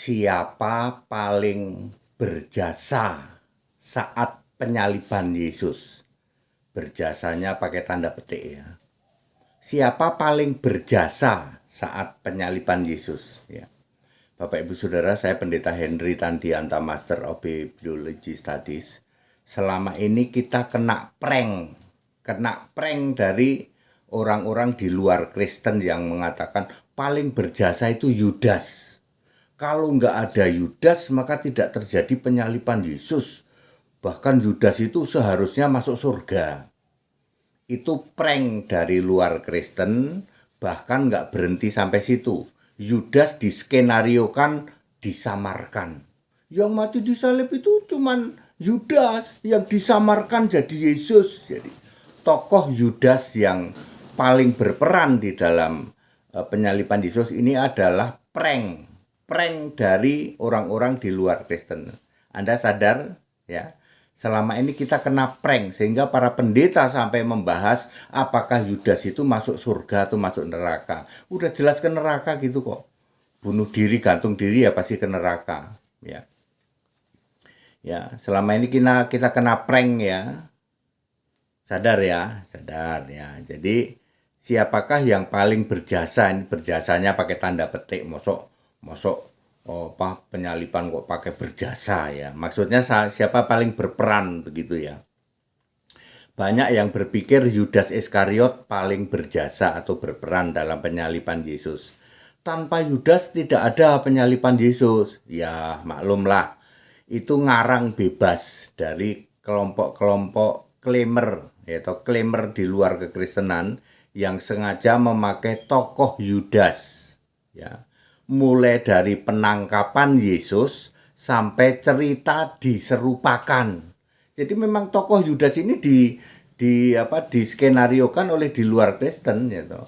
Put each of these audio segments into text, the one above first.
Siapa paling berjasa saat penyaliban Yesus? Berjasanya pakai tanda petik ya. Siapa paling berjasa saat penyaliban Yesus? Ya. Bapak Ibu Saudara, saya Pendeta Henry Tandianta, Master of Biology Studies. Selama ini kita kena prank dari orang-orang di luar Kristen yang mengatakan paling berjasa itu Yudas. Kalau nggak ada Yudas, maka tidak terjadi penyaliban Yesus. Bahkan Yudas itu seharusnya masuk surga. Itu prank dari luar Kristen, bahkan nggak berhenti sampai situ. Yudas diskenariokan, disamarkan. Yang mati disalib itu cuman Yudas, yang disamarkan jadi Yesus. Jadi tokoh Yudas yang paling berperan di dalam penyaliban Yesus ini adalah prank dari orang-orang di luar Kristen. Anda sadar ya? Selama ini kita kena prank sehingga para pendeta sampai membahas apakah Yudas itu masuk surga atau masuk neraka. Udah jelas ke neraka gitu kok. Bunuh diri, gantung diri ya pasti ke neraka, ya. Ya, selama ini kita kena prank ya. Sadar ya. Jadi siapakah yang paling berjasa? Ini berjasanya pakai tanda petik. Mosok penyaliban kok pakai berjasa ya. Maksudnya siapa paling berperan begitu ya. Banyak yang berpikir Yudas Iskariot paling berjasa atau berperan dalam penyaliban Yesus. Tanpa Yudas tidak ada penyaliban Yesus. Ya, maklumlah. Itu ngarang bebas dari kelompok-kelompok klaimers atau klaimers di luar kekristenan yang sengaja memakai tokoh Yudas ya. Mulai dari penangkapan Yesus sampai cerita diserupakan. Jadi memang tokoh Yudas ini diskenariokan oleh di luar Kristen ya toh,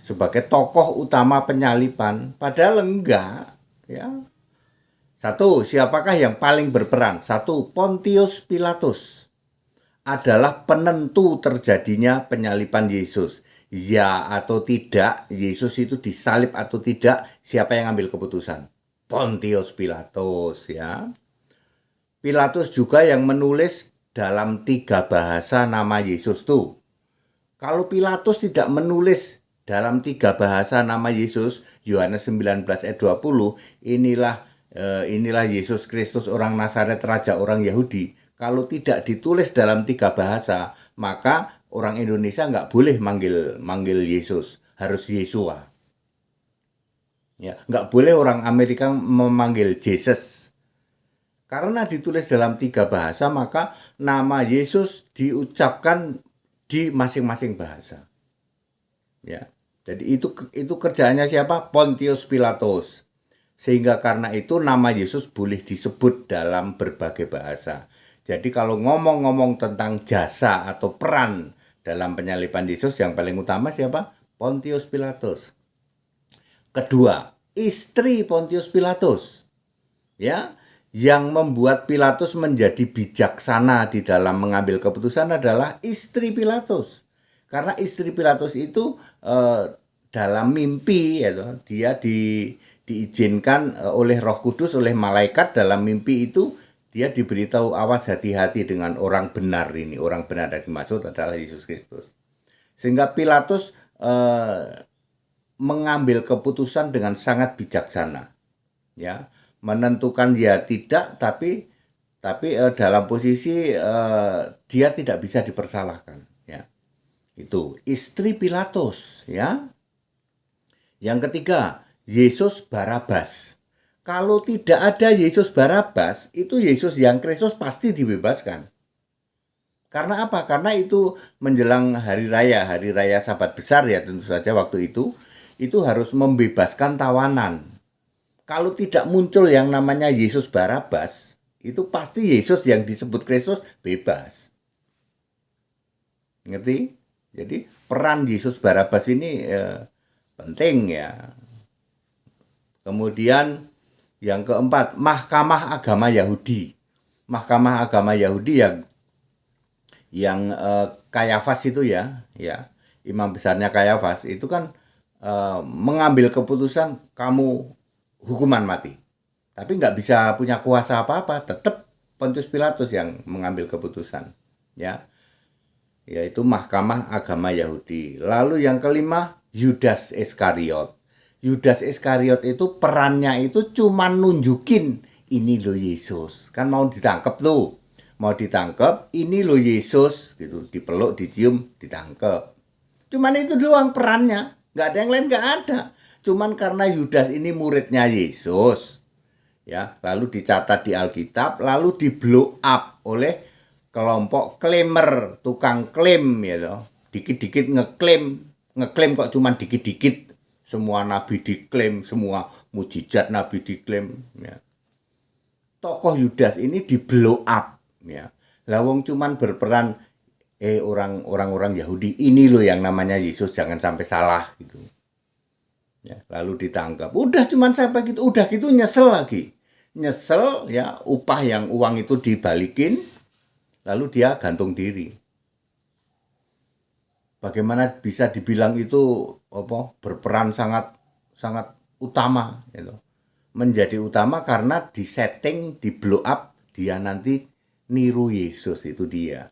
sebagai tokoh utama penyaliban, padahal enggak ya. Satu, siapakah yang paling berperan? Satu, Pontius Pilatus adalah penentu terjadinya penyaliban Yesus. Ya atau tidak, Yesus itu disalib atau tidak, siapa yang ambil keputusan? Pontius Pilatus ya. Pilatus juga yang menulis dalam 3 bahasa nama Yesus tuh. Kalau Pilatus tidak menulis dalam 3 bahasa nama Yesus, Yohanes 19 ayat 20, inilah Yesus Kristus orang Nazaret, raja orang Yahudi. Kalau tidak ditulis dalam 3 bahasa, maka orang Indonesia nggak boleh manggil Yesus, harus Yesua. Ya, nggak boleh orang Amerika memanggil Jesus. Karena ditulis dalam 3 bahasa, maka nama Yesus diucapkan di masing-masing bahasa. Ya, jadi itu kerjaannya siapa? Pontius Pilatus. Sehingga karena itu nama Yesus boleh disebut dalam berbagai bahasa. Jadi kalau ngomong-ngomong tentang jasa atau peran dalam penyaliban Yesus, yang paling utama siapa? Pontius Pilatus. Kedua, istri Pontius Pilatus. Ya, yang membuat Pilatus menjadi bijaksana di dalam mengambil keputusan adalah istri Pilatus. Karena istri Pilatus itu dalam mimpi ya, dia diizinkan oleh Roh Kudus, oleh malaikat dalam mimpi itu dia diberitahu, awas hati-hati dengan orang benar ini. Orang benar yang dimaksud adalah Yesus Kristus. Sehingga Pilatus mengambil keputusan dengan sangat bijaksana. Ya, menentukan ya tidak, tapi dalam posisi dia tidak bisa dipersalahkan. Ya, itu istri Pilatus. Ya, yang ketiga, Yesus Barabas. Kalau tidak ada Yesus Barabas, itu Yesus yang Kristus pasti dibebaskan. Karena apa? Karena itu menjelang hari raya Sabat besar ya, tentu saja waktu itu harus membebaskan tawanan. Kalau tidak muncul yang namanya Yesus Barabas, itu pasti Yesus yang disebut Kristus bebas. Ngerti? Jadi peran Yesus Barabas ini penting ya. Kemudian yang keempat, Mahkamah Agama Yahudi. Mahkamah Agama Yahudi yang Kayafas itu ya, imam besarnya Kayafas itu kan mengambil keputusan kamu hukuman mati. Tapi nggak bisa punya kuasa apa-apa, tetap Pontius Pilatus yang mengambil keputusan. Ya, yaitu Mahkamah Agama Yahudi. Lalu yang kelima, Yudas Iskariot. Yudas Iskariot itu perannya itu cuma nunjukin ini loh Yesus. Kan mau ditangkap tuh. Mau ditangkap, ini loh Yesus gitu, dipeluk, dicium, ditangkap. Cuman itu doang perannya, nggak ada yang lain, nggak ada. Cuman karena Yudas ini muridnya Yesus, ya, lalu dicatat di Alkitab, lalu di blow up oleh kelompok klaim, tukang klaim, ya loh. Dikit-dikit ngeklaim kok cuman dikit-dikit. Semua nabi diklaim, semua mujizat nabi diklaim, ya. Tokoh Yudas ini di blow up, ya. Lawong cuman berperan orang-orang Yahudi ini loh yang namanya Yesus, jangan sampai salah gitu. Ya, lalu ditangkap. Udah cuman sampai gitu, udah gitu nyesel lagi. Nyesel, ya, upah yang uang itu dibalikin, lalu dia gantung diri. Bagaimana bisa dibilang itu berperan sangat sangat utama gitu. Menjadi utama karena disetting, di blow up, dia nanti niru Yesus, itu dia.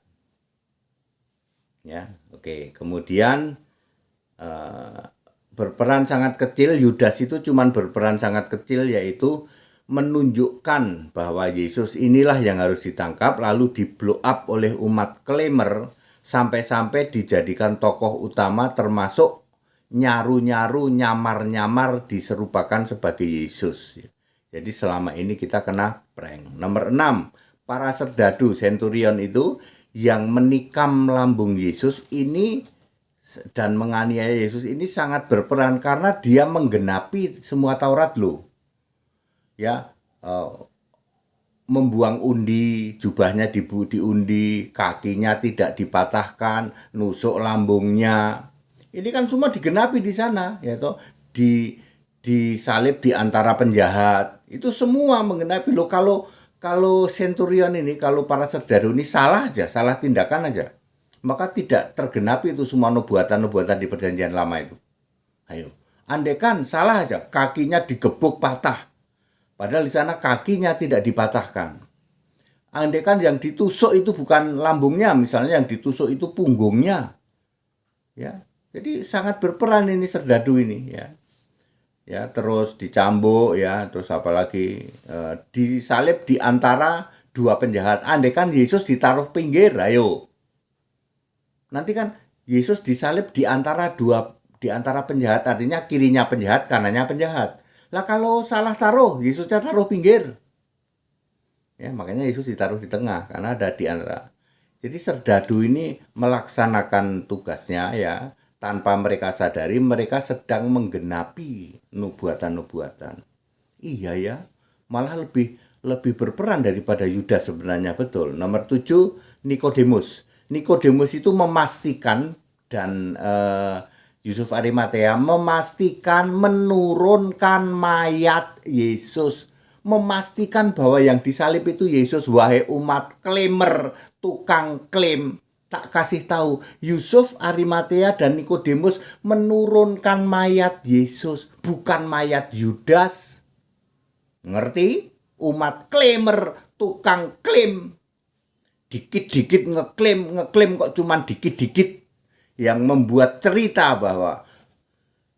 Ya, oke. Kemudian berperan sangat kecil, Yudas itu cuman berperan sangat kecil, yaitu menunjukkan bahwa Yesus inilah yang harus ditangkap, lalu di blow up oleh umat klaimer, sampai-sampai dijadikan tokoh utama, termasuk nyaru-nyaru, nyamar-nyamar diserupakan sebagai Yesus. Jadi selama ini kita kena prank. Nomor 6, para serdadu centurion itu yang menikam lambung Yesus ini dan menganiaya Yesus ini sangat berperan karena dia menggenapi semua Taurat loh. Ya, membuang undi, jubahnya diundi, kakinya tidak dipatahkan, nusuk lambungnya. Ini kan semua digenapi di sana, ya toh. Disalib di antara penjahat. Itu semua menggenapi loh. Kalau centurion ini, kalau para serdadu ini salah aja, salah tindakan aja, maka tidak tergenapi itu semua nubuatan-nubuatan di perjanjian lama itu. Ayo, andaikan salah aja, kakinya digebuk patah, padahal di sana kakinya tidak dipatahkan. Andaikan yang ditusuk itu bukan lambungnya, misalnya yang ditusuk itu punggungnya, ya. Jadi sangat berperan ini serdadu ini, ya. Ya, terus dicambuk, ya, terus apalagi disalib di antara dua penjahat. Andaikan Yesus ditaruh pinggir, ayo. Nanti kan Yesus disalib di antara penjahat, artinya kirinya penjahat, kanannya penjahat. Lah kalau salah taruh, Yesusnya taruh pinggir. Ya, makanya Yesus ditaruh di tengah karena ada di antara. Jadi serdadu ini melaksanakan tugasnya, ya. Tanpa mereka sadari, mereka sedang menggenapi nubuatan-nubuatan. Iya ya, malah lebih berperan daripada Yudas sebenarnya, betul. Nomor 7, Nikodemus. Nikodemus itu memastikan, dan Yusuf Arimatea memastikan menurunkan mayat Yesus. Memastikan bahwa yang disalib itu Yesus. Wahai umat klaimer, tukang klaim. Tak kasih tahu, Yusuf Arimatea dan Nikodemus menurunkan mayat Yesus, bukan mayat Yudas. Ngerti? Umat klaimer, tukang klaim. Dikit-dikit ngeklaim kok cuman dikit-dikit. Yang membuat cerita bahwa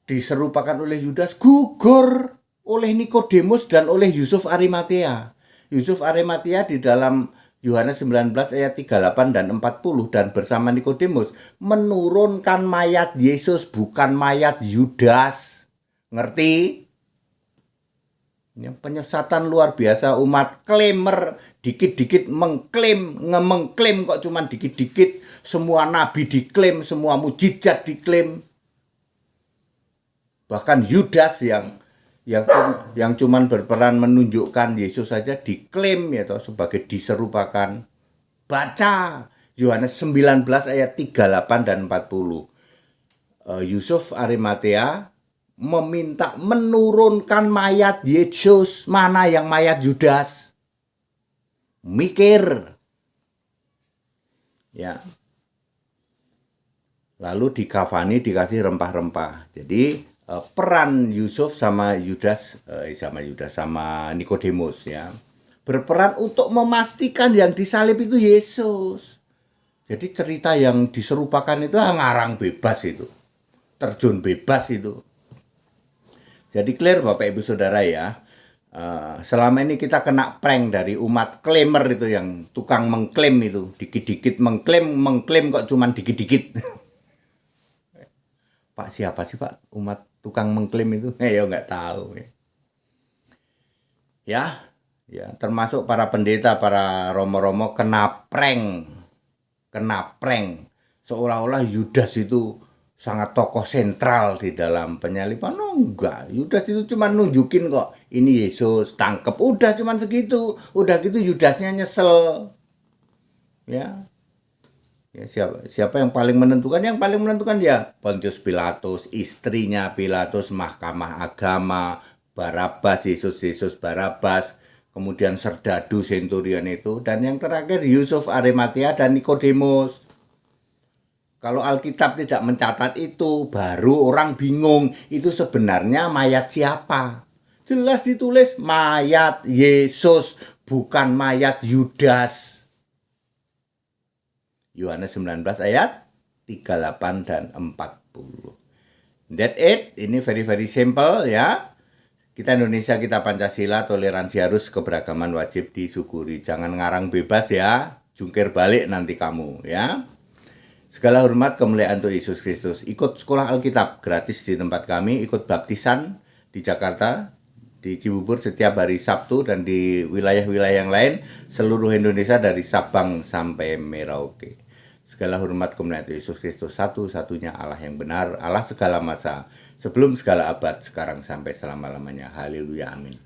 diserupakan oleh Yudas gugur oleh Nikodemus dan oleh Yusuf Arimatea. Yusuf Arimatea di dalam Yohanes 19 ayat 38 dan 40 dan bersama Nikodemus menurunkan mayat Yesus, bukan mayat Yudas. Ngerti? Penyesatan luar biasa umat klaimer, dikit-dikit mengklaim kok cuman dikit-dikit. Semua nabi diklaim, semua mujizat diklaim. Bahkan Yudas yang cuman berperan menunjukkan Yesus saja diklaim, ya toh, sebagai diserupakan. Baca Yohanes 19 ayat 38 dan 40. Yusuf Arimatea meminta menurunkan mayat Yesus. Mana yang mayat Yudas? Mikir. Ya. Lalu dikafani, dikasih rempah-rempah. Jadi peran Yusuf sama sama Nikodemus ya. Berperan untuk memastikan yang disalib itu Yesus. Jadi cerita yang diserupakan itu ngarang bebas itu. Terjun bebas itu. Jadi clear Bapak Ibu Saudara ya. Selama ini kita kena prank dari umat klaimer itu yang tukang mengklaim itu. Dikit-dikit mengklaim kok cuman dikit-dikit. Pak siapa sih Pak umat tukang mengklaim itu? Ya nggak tahu. Ya, termasuk para pendeta, para romo-romo kena prank. Seolah-olah Yudas itu sangat tokoh sentral di dalam penyaliban. Oh enggak, Yudas itu cuma nunjukin kok ini Yesus, tangkep, udah cuma segitu. Udah gitu Yudasnya nyesel. Ya. Ya, siapa yang paling menentukan? Yang paling menentukan ya Pontius Pilatus, istrinya Pilatus, mahkamah agama, Barabas, Yesus Barabas, kemudian Serdadu Senturion itu, dan yang terakhir Yusuf Arimatea dan Nikodemus. Kalau Alkitab tidak mencatat itu, baru orang bingung itu sebenarnya mayat siapa. Jelas ditulis mayat Yesus, bukan mayat Yudas. Yohanes 19 ayat 38 dan 40. That's it. Ini very simple ya. Kita Indonesia, kita Pancasila, toleransi harus, keberagaman wajib disyukuri. Jangan ngarang bebas ya. Jungkir balik nanti kamu ya. Segala hormat kemuliaan untuk Yesus Kristus. Ikut sekolah Alkitab gratis di tempat kami, ikut baptisan di Jakarta, di Cibubur setiap hari Sabtu, dan di wilayah-wilayah yang lain seluruh Indonesia dari Sabang sampai Merauke. Segala hormat kemuliaan untuk Yesus Kristus, satu-satunya Allah yang benar, Allah segala masa, sebelum segala abad, sekarang sampai selama-lamanya. Haleluya, amin.